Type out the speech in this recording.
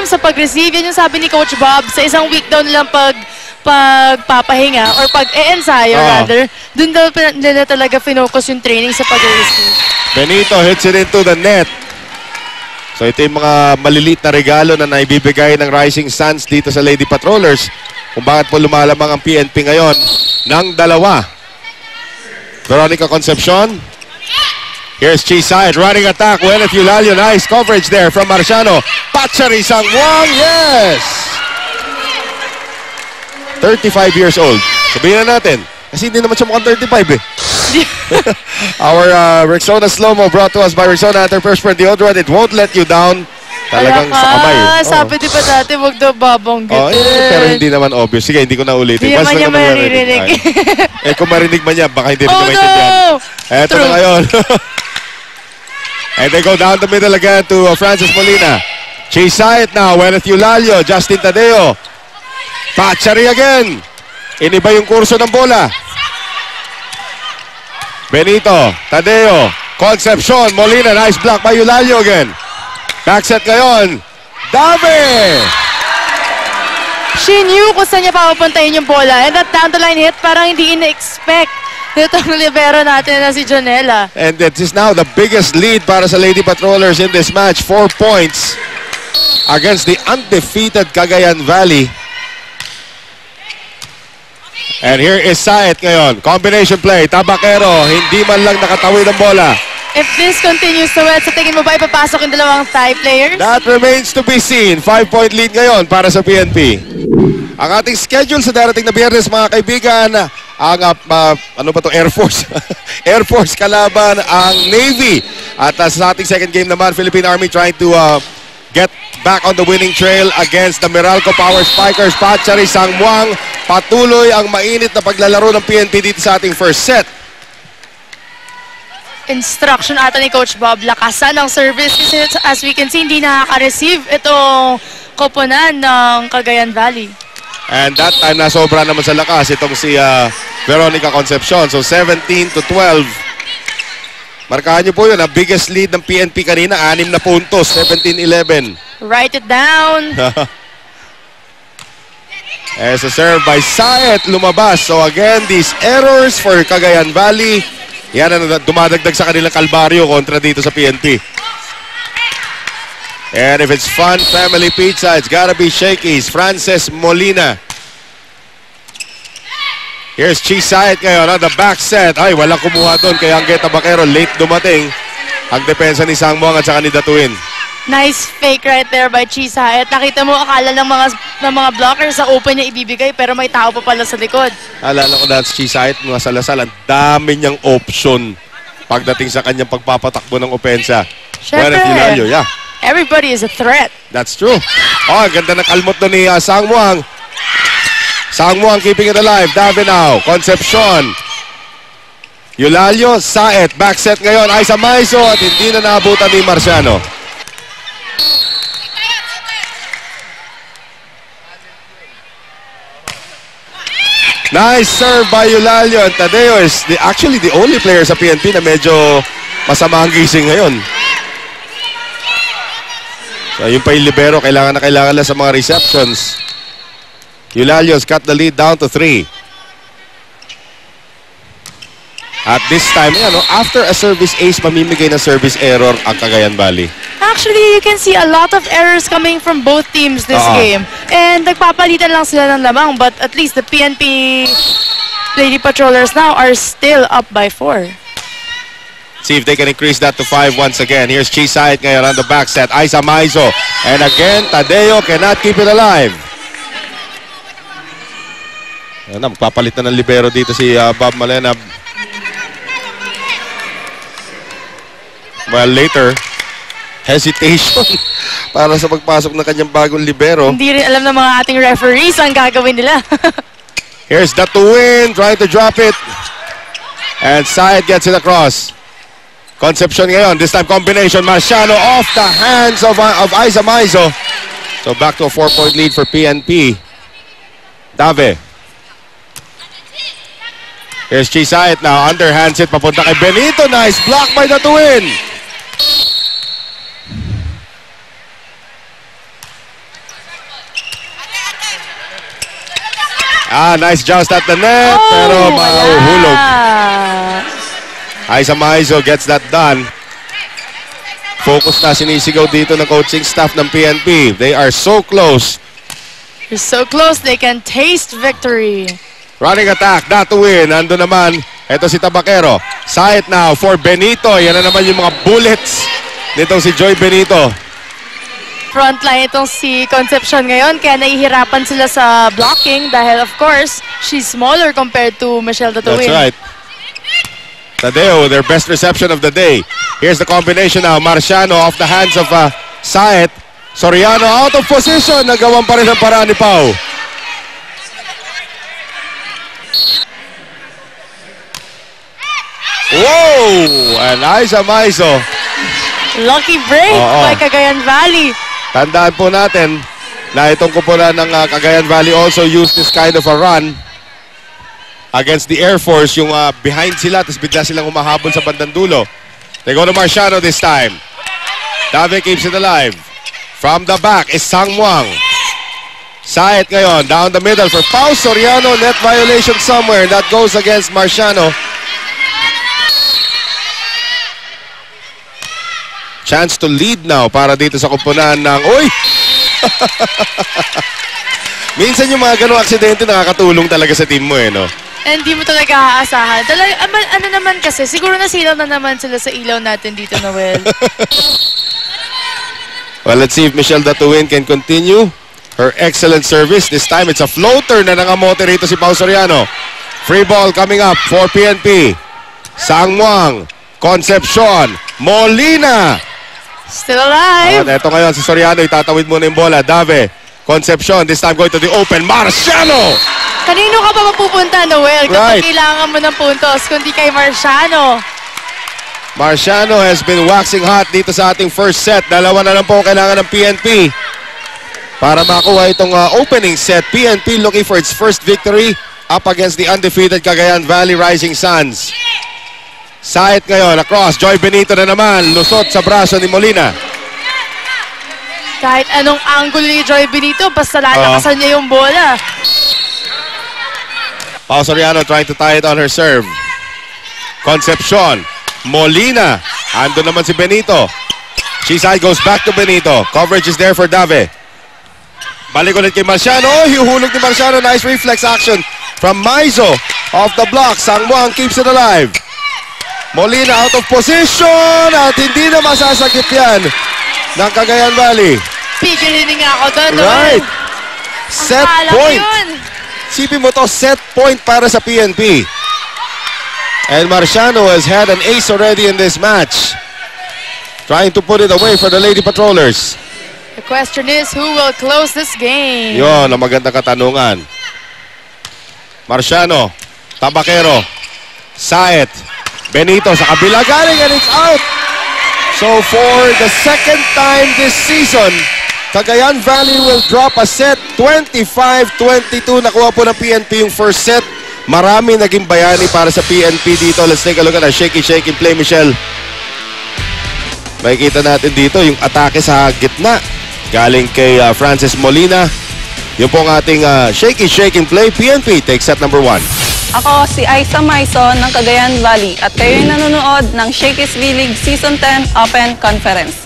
sa pag-receive. Yan yung sabi ni Coach Bob. Sa isang week daw nilang pagpapahinga or pag-e-ensayo rather, dun daw nila talaga finocus yung training sa pag-receive. Benito hits it into the net. So ito yung mga maliliit na regalo na naibibigay ng Rising Suns dito sa Lady Patrollers kung bakit po lumalamang ang PNP ngayon ng 2. Veronica Concepcion. Here's Chisayet, running attack. Weneth Eulalio, nice coverage there from Marciano. Patchari Sangwang, yes! 35 years old. Sabihin na natin, kasi hindi naman siya mukhang 35 eh. Our Rexona Slow-Mo brought to us by Rexona Anti-Perspirant Deodorant. It won't let you down. Talagang sa kamay. Sabi di ba dati, huwag daw babanggitin. Pero hindi naman obvious. Sige, hindi ko na ulitin. Hindi naman niya maririnig. Kung marinig man niya, baka hindi rin maintindihan. Eto na ngayon. And they go down the middle again to Francis Molina. Chisayet now. Weneth Eulalio. Justin Tadeo. Patchari again. Iniba yung kurso ng bola. Benito. Tadeo. Concepcion. Molina. Nice block by Eulalio again. Backset ngayon. Dave! She knew kung saan niya papapuntahin yung bola. And that down-the-line hit, parang hindi ina-expect. Itong libero natin na si Jonella. And it is now the biggest lead para sa Lady Patrollers in this match. 4 points against the undefeated Cagayan Valley. And here is Saet ngayon. Combination play. Tabakero. Hindi man lang nakatawid ang bola. If this continues to wet, sa tingin mo ba ipapasok yung dalawang Thai players? That remains to be seen. 5-point lead ngayon para sa PNP. Ang ating schedule sa darating na Biyernes, mga kaibigan, ang ano ba to, Air Force? Air Force kalaban ang Navy. At sa ating second game naman, Philippine Army trying to get back on the winning trail against the Meralco Power Spikers. Patchari Sangwang. Patuloy ang mainit na paglalaro ng PNP dito sa ating first set. Instruction ata ni Coach Bob, lakasan ang service kasi as we can see, hindi nakaka-receive itong koponan ng Cagayan Valley. And that time nasobra naman sa lakas itong si Veronica Concepcion. So 17-12. Markahan niyo po yun, ang biggest lead ng PNP kanina, 6 na puntos, 17-11. Write it down. As a serve by Saet, lumabas. So again, these errors for Cagayan Valley. Yan ang dumadagdag sa kanilang kalbaryo kontra dito sa PNP. And if it's fun, family pizza, it's gotta be Shakey's. Frances Molina. Here's Chisayet ngayon on the back set. Ay, walang kumuha doon kay Angueta Baquero. Late dumating ang depensa ni Sangmuang at saka ni Datuin. Nice fake right there by Chisayet. Nakita mo, akala ng mga blockers sa open niya ibibigay pero may tao pa pala sa likod. Alala ko dahil si Chisayet, mga salasal, ang dami niyang option pagdating sa kanyang pagpapatakbo ng opensa. Siyempre, yeah. Everybody is a threat. That's true. Oh, ganda ng kalmot doon ni Sangmuang. Sangmuang keeping it alive. Davao, Concepcion. Eulalio, Saet. Backset ngayon. Aiza Maizo at hindi na naabutan ni Marciano. Nice serve by Eulalio. And Tadeo is actually the only player sa PNP na medyo masama ang gising ngayon. So yung pa yung libero, kailangan lang sa mga receptions. Eulalio's cut the lead down to 3. At this time, after a service ace, mamimigay ng service error ang Cagayan Valley. Actually, you can see a lot of errors coming from both teams this game. And nagpapalitan lang sila ng lamang, but at least the PNP Lady Patrollers now are still up by 4. See if they can increase that to 5 once again. Here's Chisayet ngayon on the back set. Aiza Maizo. And again, Tadeo cannot keep it alive. Magpapalit na ng libero dito si Bob Malena. Well, later, hesitation para sa pagpasok ng kanyang bagong libero. Hindi rin alam ng mga ating referees ang gagawin nila. Here's Datuin trying to drop it. And Saet gets it across. Concepcion ngayon. This time combination. Marciano off the hands of Aiza Maizo. So back to a 4-point lead for PNP. Dave. Here's Chisayet now. Underhand hit papunta kay Benito. Nice block by Datuin. Nice joust at the net, pero mahuhulog. Aiza Maizo gets that done. Focus na sinisigaw dito ng coaching staff ng PNP. They are so close. They're so close, they can taste victory. Running attack, not to win. Ando naman, eto si Tabaquero. Side now for Benito. Yan na naman yung mga bullets nitong si Joy Benito. Frontline itong si Concepcion ngayon, kaya nahihirapan sila sa blocking dahil of course, she's smaller compared to Michelle Tatuin. That's right. Tadeo, their best reception of the day. Here's the combination now. Marciano off the hands of Saet. Soriano out of position. Nagawan pa rin ang paraan ni Pau. Whoa! And Aiza Maizo. Lucky break by Cagayan Valley. Tandaan po natin na itong kupunan ng Cagayan Valley also used this kind of a run against the Air Force, yung behind sila, tapos bigla silang humahabol sa bandang dulo. They go to Marciano this time. Dave keeps it alive. From the back is Sangmuang. Saet ngayon, down the middle for Pau. Soriano, net violation somewhere. That goes against Marciano. Chance to lead now para dito sa kupunan ng... Uy! Minsan yung mga ganong aksidente nakakatulong talaga sa team mo no? Hindi mo talaga aasahan. Ano naman kasi, siguro nasilaw na naman sila sa ilaw natin dito, Noel. Well, let's see if Michelle Tatuin can continue her excellent service. This time, it's a floater na nangamote rito si Pau Soriano. Free ball coming up for PNP. Sangmuang, Concepcion, Molina. Still alive. Ito ngayon, si Soriano, itatawid muna yung bola. Dave, Concepcion, this time going to the open. Marciano! Kanino ka pa mapupunta, Noel, kapag Right. kailangan mo ng puntos, kundi kay Marciano? Marciano has been waxing hot dito sa ating first set. Dalawa na lang po kailangan ng PNP para makuha itong opening set. PNP looking for its first victory up against the undefeated Cagayan Valley Rising Suns. Saet ngayon, across. Joy Benito na naman. Lusot sa braso ni Molina. Kahit anong angle ni Joy Benito, basta lalakasan niya yung bola. Pau Soriano trying to tie it on her serve. Concepcion. Molina. Ando naman si Benito. Side goes back to Benito. Coverage is there for Dave. Balik ulit kay Marciano. Hiuhulog ni Marciano. Nice reflex action from Maizo. Off the block. Sangmuang keeps it alive. Molina out of position. At hindi na masasakit yan ng Cagayan Valley. Pigilin nga ako doon, Right. Set point. Yun. Sipin mo to, set point para sa PNP. And Marciano has had an ace already in this match. Trying to put it away for the Lady Patrollers. The question is, who will close this game? Yun, ang magandang katanungan. Marciano, Tabaquero, Saet, Benito sa kabila galing and it's out. So for the second time this season, Cagayan Valley will drop a set. 25-22. Nakuha po ng PNP yung first set. Marami naging bayani para sa PNP dito. Let's take a look at a shaky play, Michelle. Makikita natin dito yung atake sa gitna. Galing kay Francis Molina. Yung pong ating shaky play. PNP takes set number 1. Ako si Aiza Maizo ng Cagayan Valley at kayo'y nanonood ng Shakey's V-League Season 10 Open Conference.